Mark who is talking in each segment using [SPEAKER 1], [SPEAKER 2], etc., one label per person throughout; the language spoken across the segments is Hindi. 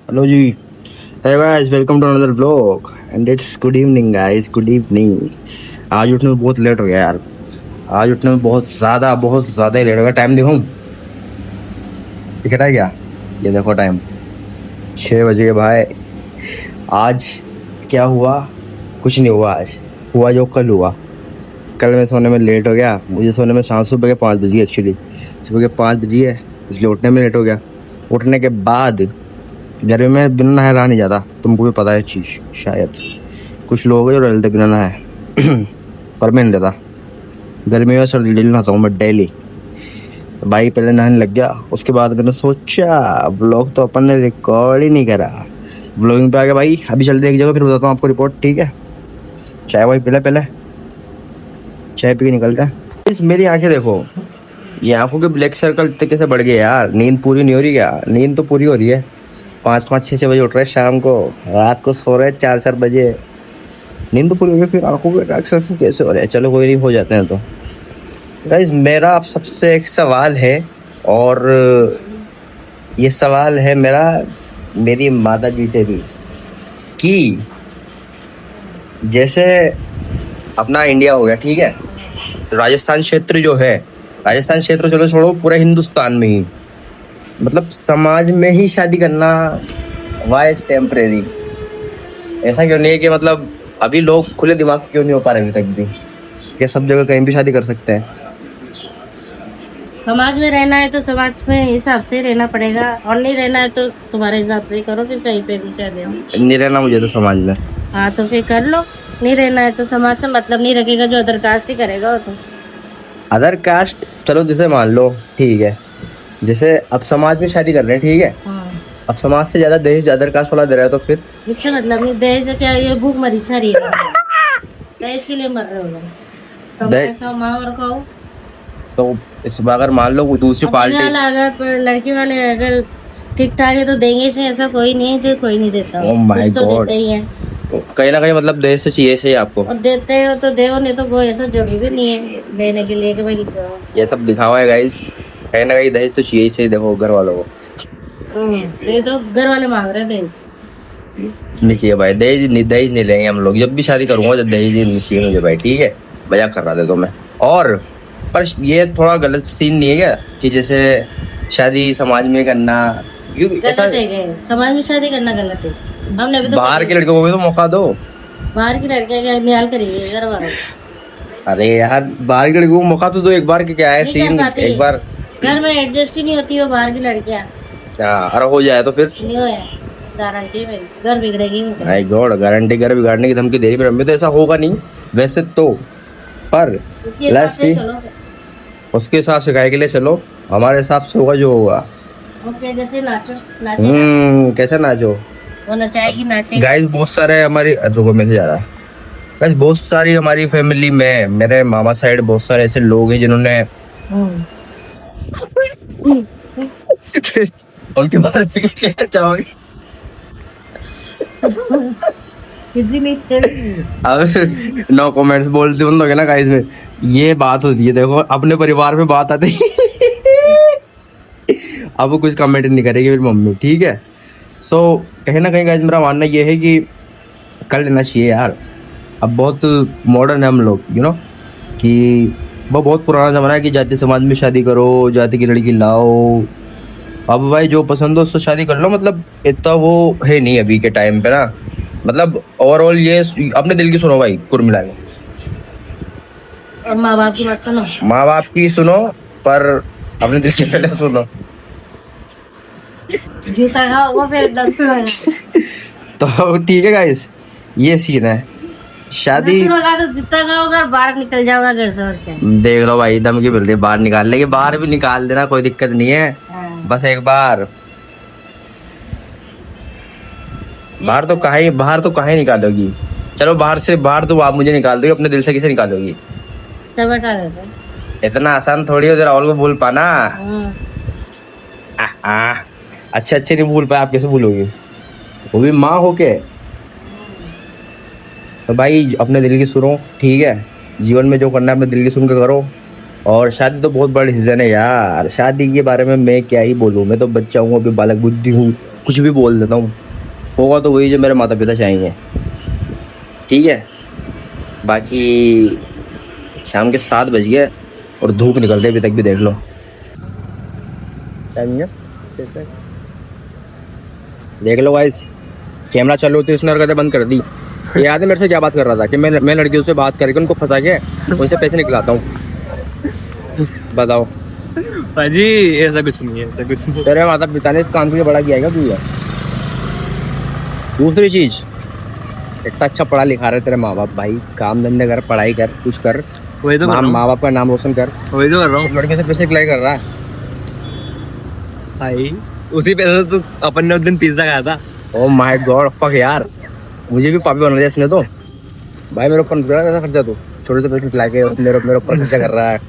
[SPEAKER 1] हेलो जी। Hey guys, welcome to another vlog and it's good evening guys, good evening. आज उठने में बहुत लेट हो गया यार। आज उठने में बहुत ज़्यादा ही लेट हो गया। टाइम देखो, दिख रहा है क्या? ये देखो टाइम 6 बजे भाई। आज क्या हुआ? कुछ नहीं हुआ। आज हुआ जो कल हुआ। कल मैं सोने में लेट हो गया। मुझे सोने में शाम सुबह के 5 बजे, एक्चुअली सुबह के 5 बजे, इसलिए उठने में लेट हो गया। उठने के बाद गर्मी में बिना नहाए रहा नहीं जाता, तुमको भी पता है चीज शायद। कुछ लोग हैं जो डलते बिना नहाए पर मैं नहीं रहता। गर्मी में सर्दी डेली नहाता हूँ मैं, डेली। तो भाई पहले नहाने लग गया। उसके बाद मैंने सोचा ब्लॉग तो अपन ने रिकॉर्ड ही नहीं करा। ब्लॉगिंग पे आ गया भाई। अभी चलते एक जगह, फिर बताता हूँ आपको रिपोर्ट, ठीक है? चाय भाई पहले पहले चाय पी के निकलते हैं। इस मेरी आंखें देखो, ये आंखों के ब्लैक सर्कल इतने कैसे बढ़ गए यार? नींद पूरी नहीं हो रही क्या? नींद तो पूरी हो रही है। 5-5 6-6 बजे उठ रहे हैं शाम को, रात को सो रहे हैं 4-4 बजे। नींद तो पूरी हो गई, फिर आंखों के डार्क सर्कल कैसे हो रहे हैं? चलो कोई नहीं, हो जाते हैं। तो गाइस, मेरा आप सबसे एक सवाल है, और ये सवाल है मेरा मेरी माता जी से भी, कि जैसे अपना इंडिया हो गया, ठीक है? तो राजस्थान क्षेत्र जो है, राजस्थान क्षेत्र चलो छोड़ो, पूरे हिंदुस्तान में ही मतलब समाज में ही शादी करना वाई इज टेम्परेरी। ऐसा क्यों नहीं है कि मतलब अभी लोग खुले दिमाग के क्यों नहीं हो पा रहे अभी तक भी, कि सब जगह कहीं भी शादी कर सकते हैं?
[SPEAKER 2] समाज में रहना है तो समाज में हिसाब से ही रहना पड़ेगा, और नहीं रहना है तो तुम्हारे हिसाब से ही करो, फिर कहीं पे भी शादी हो।
[SPEAKER 1] नहीं रहना मुझे तो समाज में।
[SPEAKER 2] हाँ तो फिर कर लो। नहीं रहना है तो समाज से मतलब नहीं रखेगा, जो अदर कास्ट ही करेगा वो तो।
[SPEAKER 1] अदर कास्ट चलो जैसे मान लो, ठीक है, जैसे अब समाज में शादी कर रहे हैं, ठीक है?
[SPEAKER 2] हाँ,
[SPEAKER 1] अब समाज से ज्यादा दहेज अदर कास्ट वाला दे रहा है, तो फिर
[SPEAKER 2] इससे मतलब नहीं। दहेज से क्या, ये भूख मरी छा रही है? दहेज के लिए मर रहे हो लोग। कमाए खाओ, माँ और खाओ।
[SPEAKER 1] तो इस बार अगर मान लो कोई दूसरी
[SPEAKER 2] और देने
[SPEAKER 1] पार्टी,
[SPEAKER 2] वाला अगर लड़के वाले अगर ठीक ठाक है तो देंगे से, ऐसा कोई नहीं है जो कोई नहीं देता।
[SPEAKER 1] ओ माय
[SPEAKER 2] कुछ तो
[SPEAKER 1] गॉड,
[SPEAKER 2] देते ही है।
[SPEAKER 1] तो कहीं ना कहीं मतलब दहेज तो चाहिए सही आपको।
[SPEAKER 2] और देते हो तो देव, नहीं तो वो ऐसा जरूरी नहीं है देने के लिए कि भाई दो।
[SPEAKER 1] ये सब दिखावा है गाइस, कहीं ना कहीं दहेज तो चाहिए सही। देखो घर वालों को
[SPEAKER 2] ये तो घर वाले मांग रहे थे।
[SPEAKER 1] नहीं चाहिए भाई, दहेज नहीं लेंगे हम लोग। जब भी शादी करूंगा तो दहेज नहीं चाहिए मुझे भाई, ठीक है? मजाक कर रहा था तो मैं। और पर ये थोड़ा गलत सीन नहीं है क्या, कि जैसे शादी समाज में करना, क्योंकि ऐसा
[SPEAKER 2] गलत है क्या? समाज में शादी करना गलत है। हमने भी तो
[SPEAKER 1] बाहर के लड़कों को भी तो मौका दो।
[SPEAKER 2] बाहर की लड़कियां क्या निहाल करेंगे घर वालों?
[SPEAKER 1] अरे यार, बाहर के लड़कों को मौका तो दो एक बार, कि क्या है
[SPEAKER 2] नहीं कर
[SPEAKER 1] सीन,
[SPEAKER 2] पाती,
[SPEAKER 1] एक बार।
[SPEAKER 2] घर में एडजस्ट ही नहीं होती वो बाहर की लड़कियां।
[SPEAKER 1] हाँ, अरे हो जाए तो फिर
[SPEAKER 2] नहीं हो गारंटी में घर बिगड़ेगी उनका।
[SPEAKER 1] माय गॉड, गारंटी घर बिगाड़ने की धमकी दे रही, पर तो ऐसा होगा नहीं वैसे तो। पर
[SPEAKER 2] उसी हिसाब
[SPEAKER 1] लेट्स
[SPEAKER 2] से
[SPEAKER 1] सी,
[SPEAKER 2] चलो।
[SPEAKER 1] उसके हिसाब से गाय के लिए चलो, हमारे हिसाब से होगा जो होगा।
[SPEAKER 2] ओके, जैसे नाचो नाचेगा
[SPEAKER 1] कैसे नाचो?
[SPEAKER 2] वो नचाएगी नाचेगा।
[SPEAKER 1] गाइस बहुत सारे हमारी, रुको मैसेज आ रहा है। गाइस बहुत सारी हमारी फैमिली में, मेरे मामा साइड बहुत सारे ऐसे लोग हैं जिन्होंने उनके बारे में क्या चाहोगे?
[SPEAKER 2] किसी नहीं।
[SPEAKER 1] अब नो कमेंट्स बोलते उन लोग है ना गाइस में। ये बात होती है, देखो अपने परिवार में बात आती अब वो कुछ कमेंट नहीं करेगी मेरी मम्मी, ठीक है? सो कहीं ना कहीं गाइस मेरा मानना ये है कि कर लेना चाहिए यार। अब बहुत मॉडर्न है हम लोग, कि वो बहुत पुराना ज़माना है कि जाति समाज में शादी करो, जाति की लड़की लाओ। अब भाई जो पसंद हो उससे शादी कर लो, मतलब इतना वो है नहीं अभी के टाइम पे ना। मतलब ओवरऑल ये अपने दिल की सुनो भाई, कुल मिला के।
[SPEAKER 2] और माँ बाप की मत सुनो।
[SPEAKER 1] माँ बाप की सुनो, पर अपने दिल की पहले सुनो।
[SPEAKER 2] जूता खाओगे फिर 10 मिनट।
[SPEAKER 1] तो ठीक है गाइस, ये सीन है शादी।
[SPEAKER 2] सुनोगा तो जूता खाओगे और बाहर निकल जाओगा घर से, और क्या।
[SPEAKER 1] देख लो भाई, दम की बिल्ली बाहर निकाल लेगी, बाहर भी निकाल देना, कोई दिक्कत नहीं है।
[SPEAKER 2] हाँ।
[SPEAKER 1] बस एक बार बाहर तो काहे निकालोगी? चलो बाहर तो आप मुझे निकाल दोगी, अपने दिल से किसे निकालोगी?
[SPEAKER 2] सब हटा देते हैं।
[SPEAKER 1] इतना आसान थोड़ी हो राहुल को भूल पाना।
[SPEAKER 2] हाँ।
[SPEAKER 1] अच्छे नहीं भूल पाए, आप कैसे भूलोगे? वो भी माँ होके। तो भाई अपने दिल की सुनो, ठीक है? जीवन में जो करना है अपने दिल की सुन के करो। और शादी तो बहुत बड़ा डिसीजन है यार। शादी के बारे में मैं क्या ही बोलूँ, मैं तो बच्चा हूँ, अभी बालक बुद्धि हूँ, कुछ भी बोल देता हूँ। होगा तो वही जो मेरे माता पिता चाहेंगे, ठीक है। बाकी शाम के 7 बज गए और धूप निकल रही है अभी तक भी, देख लो। टाइम है कैसे, देख लो गाइस। कैमरा चालू होती है, उसने हरकतें बंद कर दी। ये याद है मेरे से क्या बात कर रहा था कि मैं लड़कियों से बात करके उनको फंसा के उनसे पैसे निकलाता हूँ। बताओ।
[SPEAKER 3] भाजी ऐसा कुछ नहीं है, ऐसा कुछ नहीं।
[SPEAKER 1] तेरे माता पिता ने इस काम के लिए बड़ा किया है क्या तुझे? दूसरी चीज, इतना अच्छा पढ़ा लिखा रहे तेरे माँ बाप, भाई काम धंधे कर, पढ़ाई कर, कुछ कर,
[SPEAKER 3] वही तो कर रहा हूँ,
[SPEAKER 1] माँ बाप का नाम रोशन कर।
[SPEAKER 3] वही तो कर रहा हूँ
[SPEAKER 1] लड़के से पैसे निकलाई कर रहा है
[SPEAKER 3] भाई। उसी पैसे से तो अपन ने उस दिन पिज्जा खाया था।
[SPEAKER 1] ओ माय गॉड फक यार, मुझे भी पापी बना दिया इसने तो। भाई मेरे ऊपर कैसा खर्चा, तू छोटे से पैसे निकला के मेरे ऊपर खर्चा कर रहा है।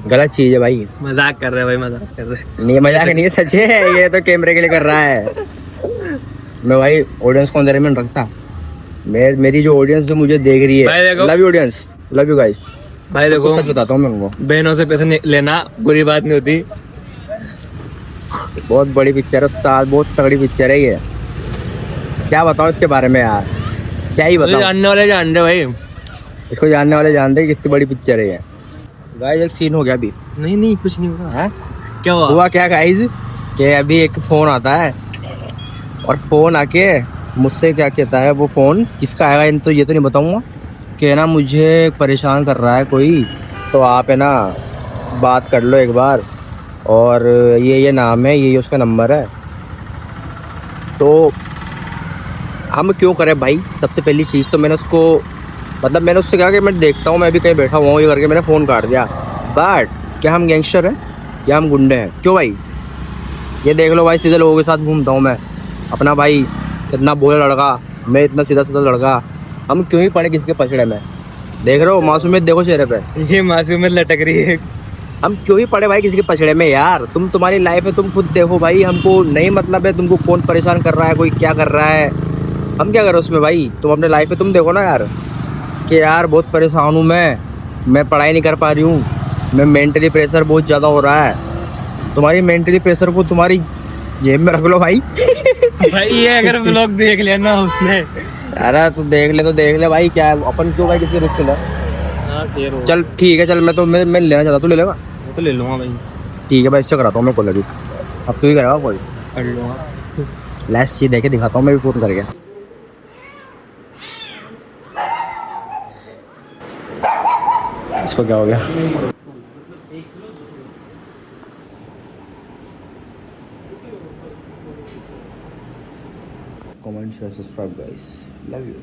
[SPEAKER 1] गलत चीज है भाई।
[SPEAKER 3] मजाक कर रहे हैं भाई, मजाक कर रहे हैं।
[SPEAKER 1] नहीं मजाक नहीं है, सच है, ये तो कैमरे के लिए कर रहा है। मैं भाई ऑडियंस को अंदर में नहीं रखता। मेरी जो ऑडियंस जो मुझे देख रही
[SPEAKER 3] भाई
[SPEAKER 1] है,
[SPEAKER 3] देखो।
[SPEAKER 1] Love you audience, love you guys.
[SPEAKER 3] भाई देखो,
[SPEAKER 1] सच बताता हूँ मैं उनको,
[SPEAKER 3] बहनों से पैसे लेना बुरी बात नहीं होती।
[SPEAKER 1] बहुत बड़ी पिक्चर है उस्ताद, बहुत तगड़ी पिक्चर है ये। क्या बताओ इसके बारे में यार, क्या ही बताओ।
[SPEAKER 3] जानने वाले जान रहे भाई।
[SPEAKER 1] इसको जानने वाले जानते हैं कितनी बड़ी पिक्चर है ये। गाइस एक सीन हो गया अभी।
[SPEAKER 3] नहीं नहीं कुछ नहीं हुआ।
[SPEAKER 1] है
[SPEAKER 3] क्या हुआ?
[SPEAKER 1] हुआ क्या गाइस, कि अभी एक फोन आता है और फोन आके मुझसे क्या कहता है, वो फोन किसका आएगा इन तो ये तो नहीं बताऊंगा, कि ना मुझे परेशान कर रहा है कोई, तो आप है ना बात कर लो एक बार, और ये नाम है, ये उसका नंबर है। तो हम क्यों करें भाई, सबसे पहली चीज़ तो मैंने उसको, मतलब मैंने उससे कहा कि मैं देखता हूँ, मैं भी कहीं बैठा हुआ हूँ, ये करके मैंने फ़ोन काट दिया। बट क्या हम गैंगस्टर हैं या हम गुंडे हैं? क्यों भाई, ये देख लो भाई, सीधे लोगों के साथ घूमता हूँ मैं, अपना भाई इतना भोला लड़का, मैं इतना सीधा सीधा लड़का, हम क्यों ही पड़े किसी के पछड़े में? देख रहे हो मासूमियत, देखो चेहरे पे,
[SPEAKER 3] ये मासूमियत लटक रही है।
[SPEAKER 1] हम क्यों ही पड़े भाई किसी के पछड़े में यार? तुम्हारी लाइफ है, तुम खुद देखो भाई, हमको नहीं मतलब है तुमको कौन परेशान कर रहा है, कोई क्या कर रहा है, हम क्या करें उसमें भाई? तुम अपने लाइफ पे तुम देखो ना यार, कि यार बहुत परेशान हूँ मैं पढ़ाई नहीं कर पा रही हूँ, मैं मेंटली प्रेशर बहुत ज़्यादा हो रहा है। तुम्हारी मेंटली प्रेशर को तुम्हारी जेब में रख लो भाई।
[SPEAKER 3] भाई ये अगर व्लॉग देख लिया ना उसने।
[SPEAKER 1] अरे तू देख ले तो देख ले भाई, क्या है अपन क्यों भाई किसी रिस्क ले।
[SPEAKER 3] हाँ
[SPEAKER 1] चल ठीक है, चल मैं लेना चाहता, तू ले लेगा?
[SPEAKER 3] तो ले लूंगा भाई,
[SPEAKER 1] ठीक है भाई, इससे कराता हूँ मैं कॉल अभी। अब तू ही करेगा कॉल?
[SPEAKER 3] कर लूंगा।
[SPEAKER 1] लास्ट चीज देखे दिखाता हूँ मैं भी फ़ोन करके। इसको क्या हो गया? Comment share subscribe guys, love you.